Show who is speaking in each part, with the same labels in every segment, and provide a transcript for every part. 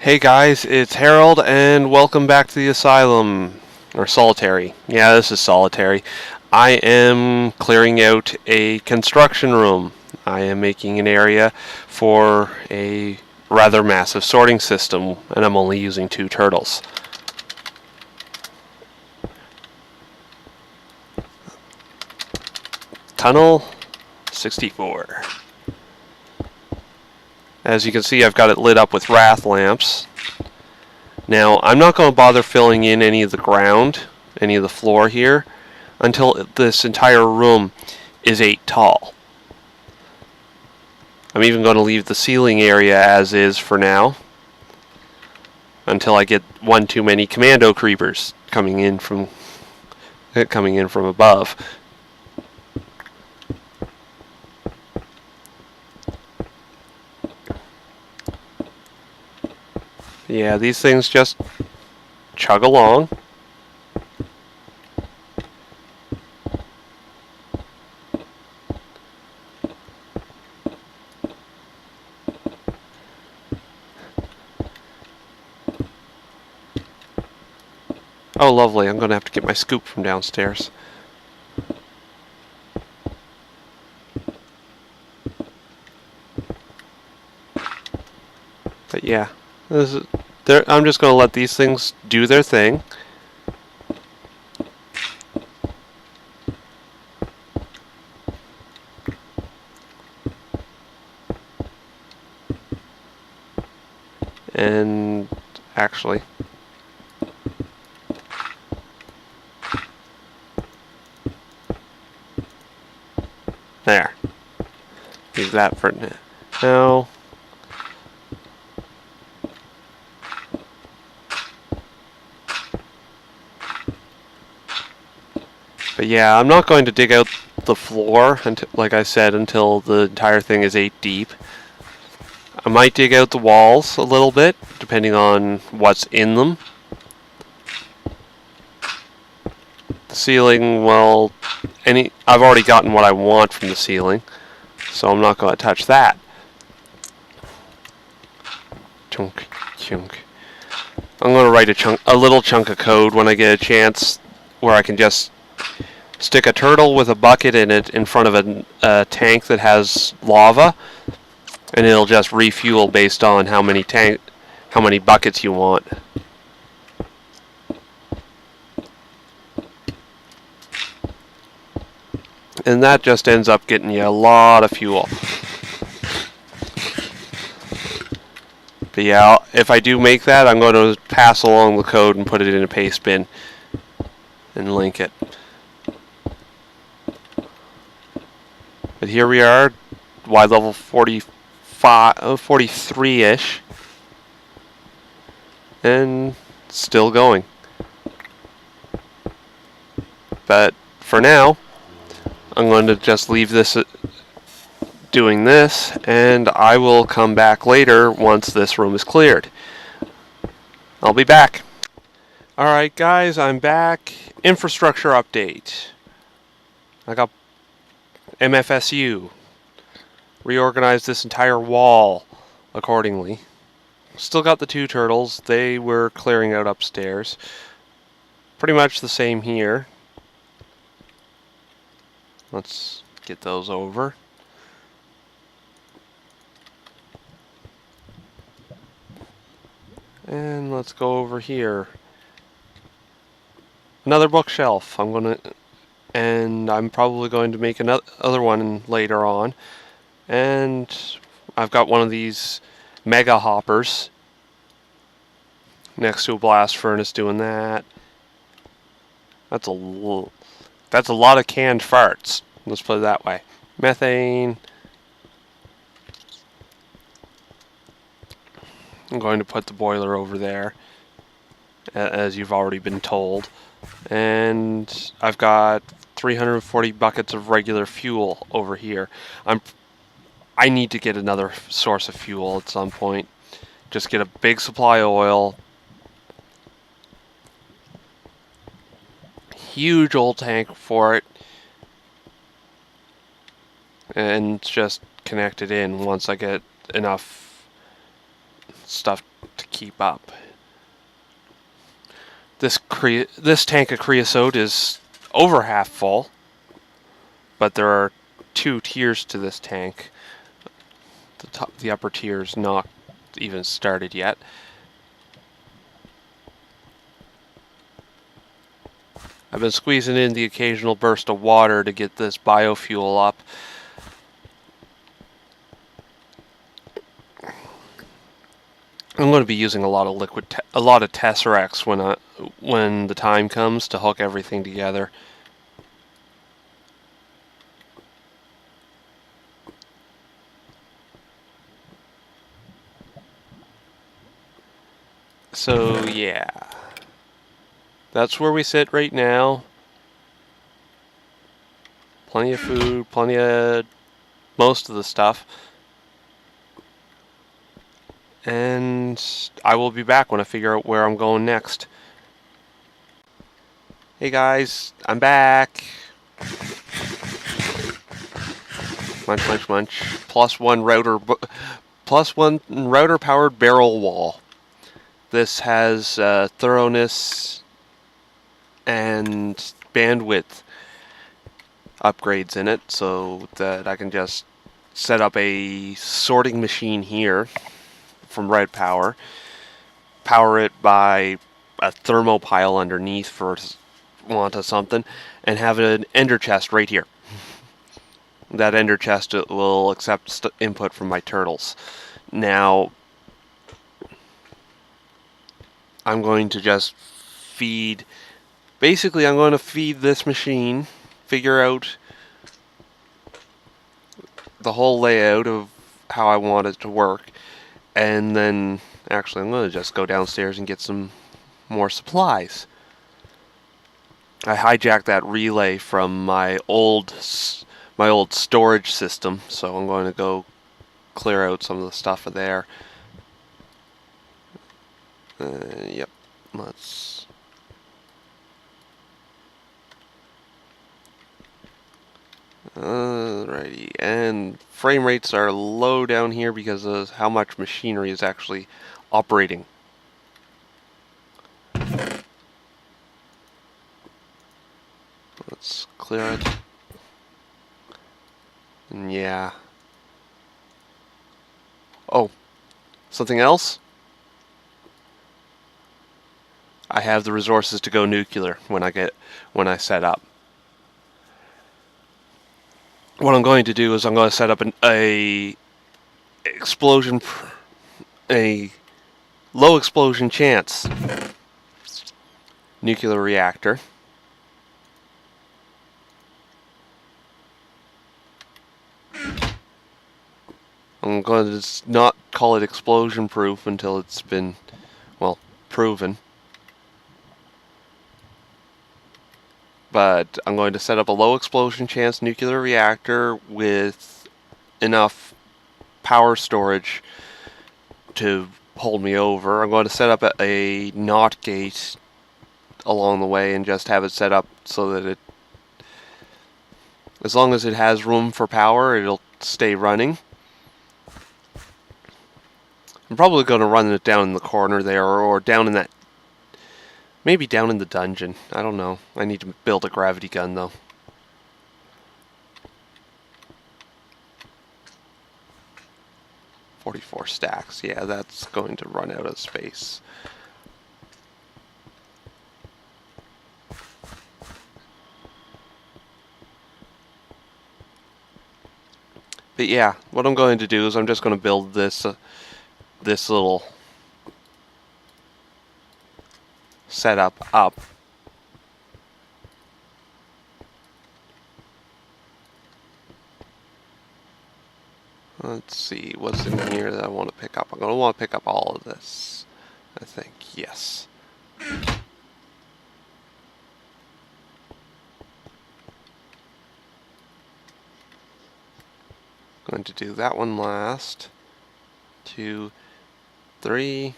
Speaker 1: Hey guys, it's Harold and welcome back to the asylum. Or solitary. Yeah, this is solitary. I am clearing out a construction room. I am making an area for a rather massive sorting system, and I'm only using 2 turtles. Tunnel 64. As you can see, I've got it lit up with wrath lamps. Now, I'm not going to bother filling in any of the ground, any of the floor here, until this entire room is 8 tall. I'm even going to leave the ceiling area as is for now, until I get one too many commando creepers coming in from above. Yeah, these things just chug along. Oh, lovely. I'm going to have to get my scoop from downstairs. But yeah, I'm just going to let these things do their thing. And actually, there. Leave that for now. But yeah, I'm not going to dig out the floor, until, like I said, until the entire thing is 8 deep. I might dig out the walls a little bit, depending on what's in them. The ceiling, well, I've already gotten what I want from the ceiling, so I'm not going to touch that. Chunk, chunk. I'm going to write a little chunk of code when I get a chance, where I can just stick a turtle with a bucket in it in front of a tank that has lava, and it'll just refuel based on how many buckets you want. And that just ends up getting you a lot of fuel. But yeah, if I do make that, I'm going to pass along the code and put it in a paste bin and link it. But here we are, Y level 43-ish, and still going. But for now, I'm going to just leave this doing this, and I will come back later once this room is cleared. I'll be back. Alright guys, I'm back. Infrastructure update. I got MFSU. Reorganized this entire wall accordingly. Still got the 2 turtles. They were clearing out upstairs. Pretty much the same here. Let's get those over. And let's go over here. Another bookshelf. I'm probably going to make another one later on. And I've got one of these mega hoppers next to a blast furnace doing that. That's a lot of canned farts. Let's put it that way. Methane. I'm going to put the boiler over there, as you've already been told. And I've got 340 buckets of regular fuel over here. I need to get another source of fuel at some point. Just get a big supply of oil. Huge old tank for it. And just connect it in once I get enough stuff to keep up. This tank of creosote is over half full, but there are 2 tiers to this tank. The upper tier is not even started yet. I've been squeezing in the occasional burst of water to get this biofuel up. I'm going to be using a lot of a lot of tesseracts when the time comes to hook everything together. So yeah, that's where we sit right now. Plenty of food, plenty of most of the stuff. And I will be back when I figure out where I'm going next. Hey guys, I'm back. Munch, munch, munch. +1 router, +1 router powered barrel wall. This has thoroughness and bandwidth upgrades in it, so that I can just set up a sorting machine here from Red Power, power it by a thermopile underneath for want of something, and have an ender chest right here. That ender chest will accept input from my turtles. Now, I'm going to just feed... Basically, I'm going to feed this machine, figure out the whole layout of how I want it to work, and then... Actually, I'm going to just go downstairs and get some more supplies. I hijacked that relay from my old storage system, so I'm going to go clear out some of the stuff there. Yep, let's... Alrighty, and frame rates are low down here because of how much machinery is actually operating. Let's clear it. And yeah. Oh, something else? I have the resources to go nuclear when I set up. What I'm going to do is I'm going to set up a low explosion chance nuclear reactor. I'm going to not call it explosion proof until it's been, well, proven. But I'm going to set up a low explosion chance nuclear reactor with enough power storage to hold me over. I'm going to set up a NOT gate along the way and just have it set up so that as long as it has room for power, it'll stay running. I'm probably going to run it down in the corner there, or down in that... Maybe down in the dungeon. I don't know. I need to build a gravity gun, though. $44 stacks. Yeah, that's going to run out of space. But yeah, what I'm going to do is I'm just going to build this little setup up. Let's see, what's in here that I want to pick up? I'm going to want to pick up all of this, I think. Yes. Going to do that one last. 2, 3.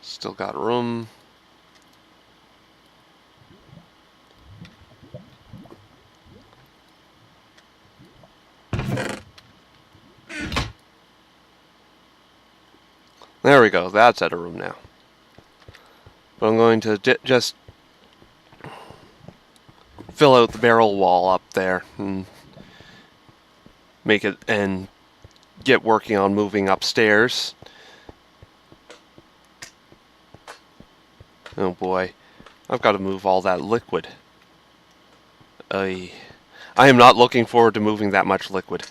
Speaker 1: Still got room. There we go. That's out of room now. But I'm going to just fill out the barrel wall up there and make it and get working on moving upstairs. Oh boy, I've got to move all that liquid. I am not looking forward to moving that much liquid.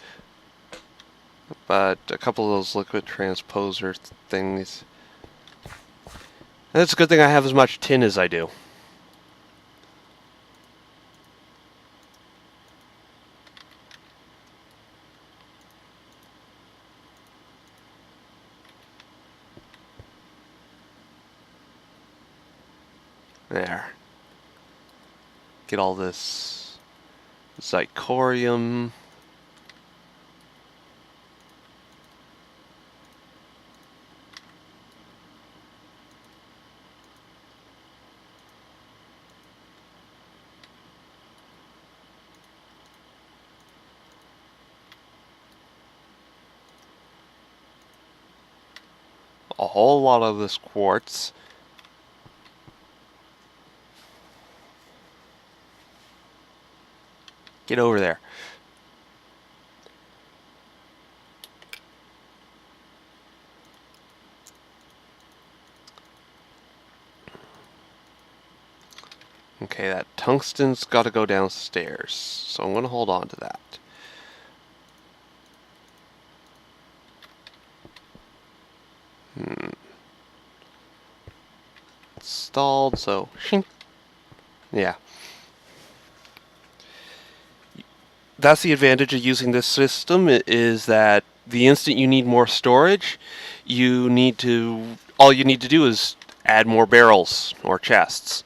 Speaker 1: But a couple of those liquid transposer things. And it's a good thing I have as much tin as I do. There. Get all this zirconium. A whole lot of this quartz. Get over there. Okay, that tungsten's got to go downstairs, so I'm going to hold on to that. It's stalled, so shink. Yeah. That's the advantage of using this system, is that the instant you need more storage, all you need to do is add more barrels or chests.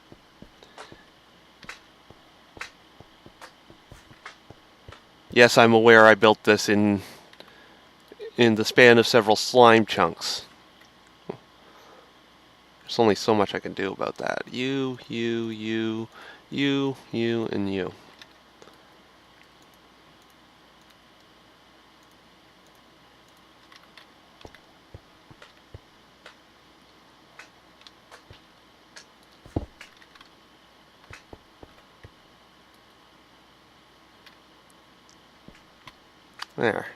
Speaker 1: Yes, I'm aware I built this in the span of several slime chunks. There's only so much I can do about that. You, and you. There.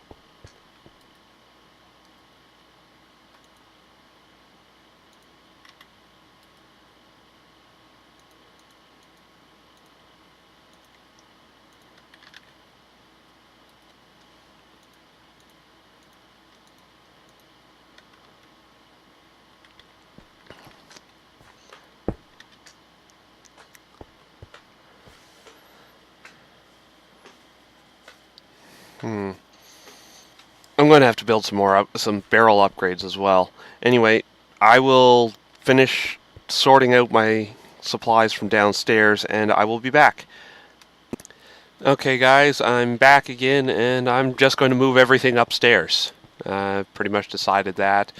Speaker 1: I'm going to have to build some barrel upgrades as well. Anyway, I will finish sorting out my supplies from downstairs, and I will be back. Okay, guys, I'm back again, and I'm just going to move everything upstairs. I've pretty much decided that.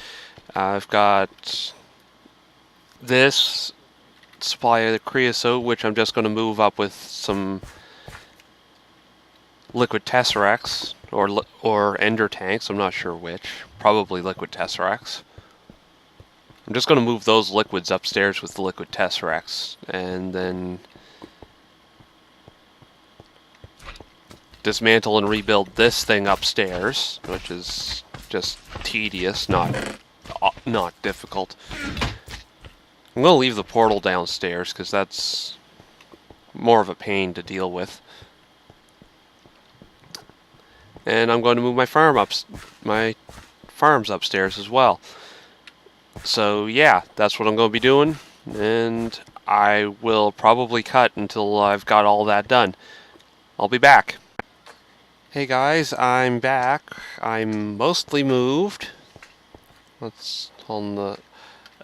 Speaker 1: I've got this supply of the creosote, which I'm just going to move up with some liquid tesseracts or ender tanks. I'm not sure which. Probably liquid tesseracts. I'm just going to move those liquids upstairs with the liquid tesseracts, and then dismantle and rebuild this thing upstairs, which is just tedious, not difficult. I'm going to leave the portal downstairs because that's more of a pain to deal with. And I'm going to move my farms upstairs as well. So yeah, that's what I'm going to be doing, and I will probably cut until I've got all that done. I'll be back. Hey guys, I'm back. I'm mostly moved. Let's on the...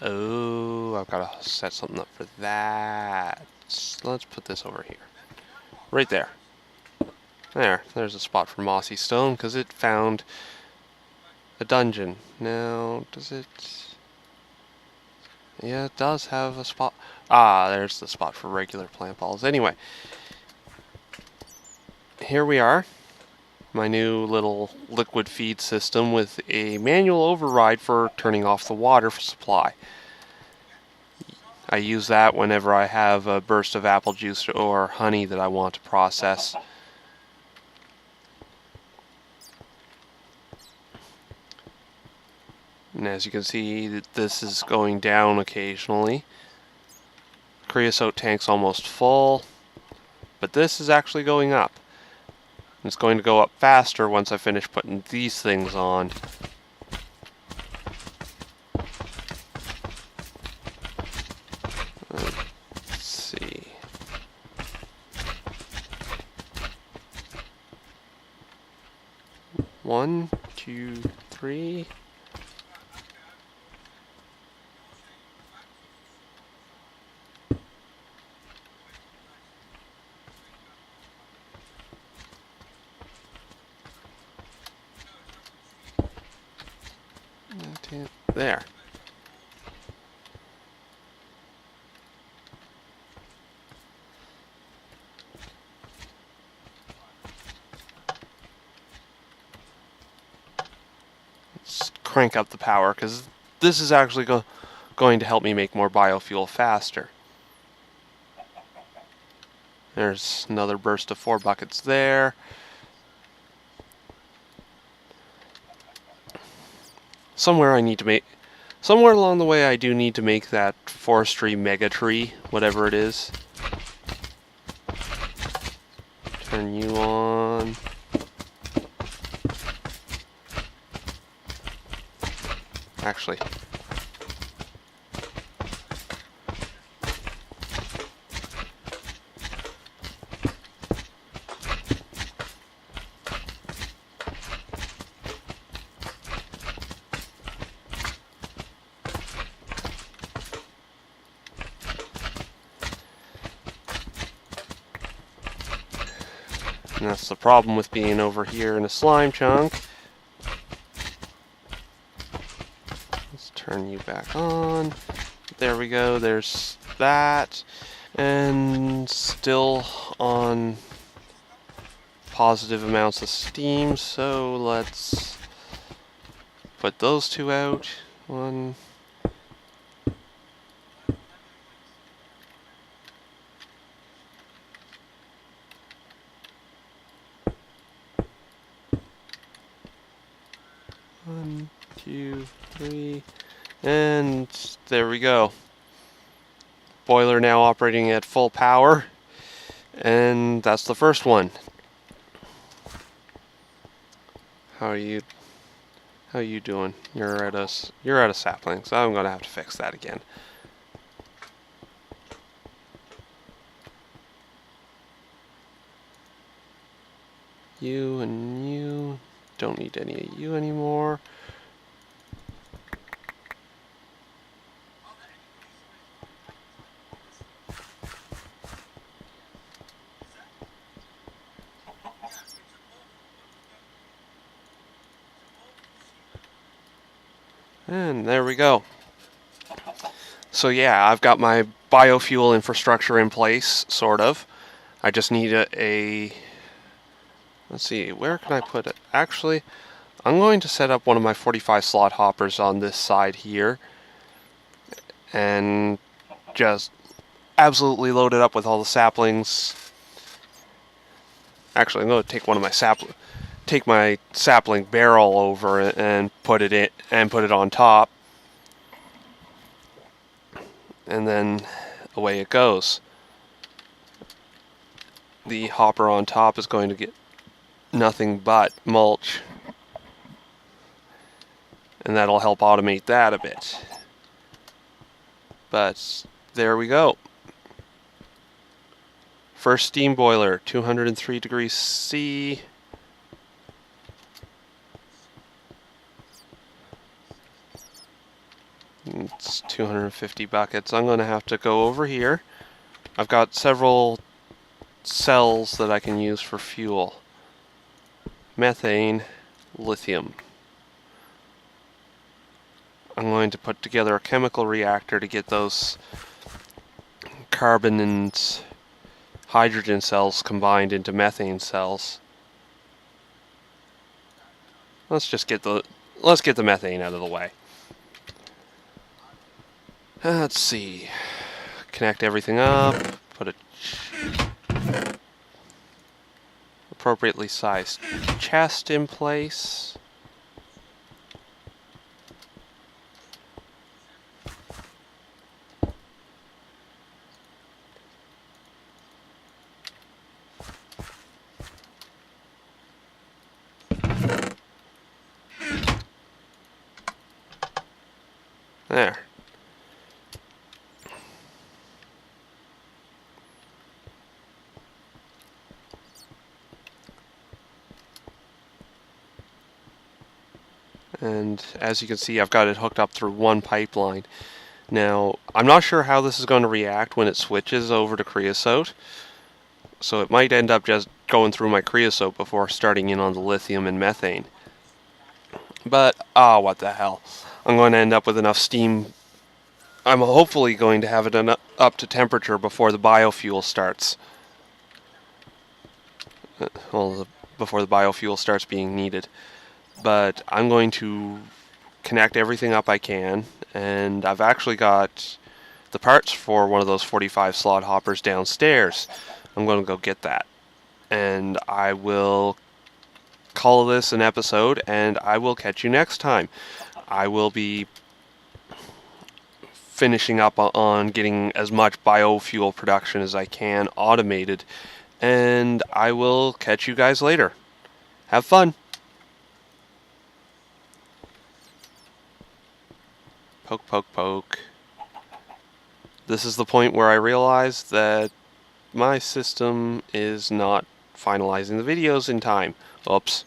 Speaker 1: Oh, I've got to set something up for that. Let's put this over here. Right there. There's a spot for mossy stone, because it found a dungeon. Now, does it... Yeah, it does have a spot. Ah, there's the spot for regular plant balls. Anyway, here we are. my new little liquid feed system with a manual override for turning off the water supply. I use that whenever I have a burst of apple juice or honey that I want to process. And as you can see, this is going down occasionally. Creosote tank's almost full, but this is actually going up. It's going to go up faster once I finish putting these things on. Let's see. One, two, three. There. Let's crank up the power because this is actually going to help me make more biofuel faster. There's another burst of 4 buckets there. Somewhere along the way I do need to make that forestry mega tree, whatever it is. Turn you on. Actually, and that's the problem with being over here in a slime chunk. Let's turn you back on. There we go, there's that. And still on positive amounts of steam, so let's put those two out. One. One, two, three, and there we go. Boiler now operating at full power, and that's the first one. How are you doing? You're at a sapling, so I'm gonna have to fix that again. You and you. Don't need any of you anymore. And there we go. So yeah, I've got my biofuel infrastructure in place, sort of. I just need let's see, where can I put it? Actually, I'm going to set up one of my 45 slot hoppers on this side here and just absolutely load it up with all the saplings. Actually, I'm going to take my sapling barrel over and put it on top, and then away it goes. The hopper on top is going to get nothing but mulch, and that'll help automate that a bit. But there we go. First steam boiler, 203 degrees C. It's 250 buckets. I'm going to have to go over here. I've got several cells that I can use for fuel. Methane, lithium. I'm going to put together a chemical reactor to get those carbon and hydrogen cells combined into methane cells. let's get the methane out of the way. Let's see. Connect everything up. Put a appropriately sized chest in place. There. And as you can see, I've got it hooked up through one pipeline. Now, I'm not sure how this is going to react when it switches over to creosote, so it might end up just going through my creosote before starting in on the lithium and methane. But, what the hell. I'm going to end up with enough steam. I'm hopefully going to have it up to temperature before the biofuel starts. Well, before the biofuel starts being needed. But I'm going to connect everything up I can, and I've actually got the parts for one of those 45 slot hoppers downstairs. I'm going to go get that. And I will call this an episode, and I will catch you next time. I will be finishing up on getting as much biofuel production as I can automated, and I will catch you guys later. Have fun. Poke, poke, poke. This is the point where I realize that my system is not finalizing the videos in time. Oops.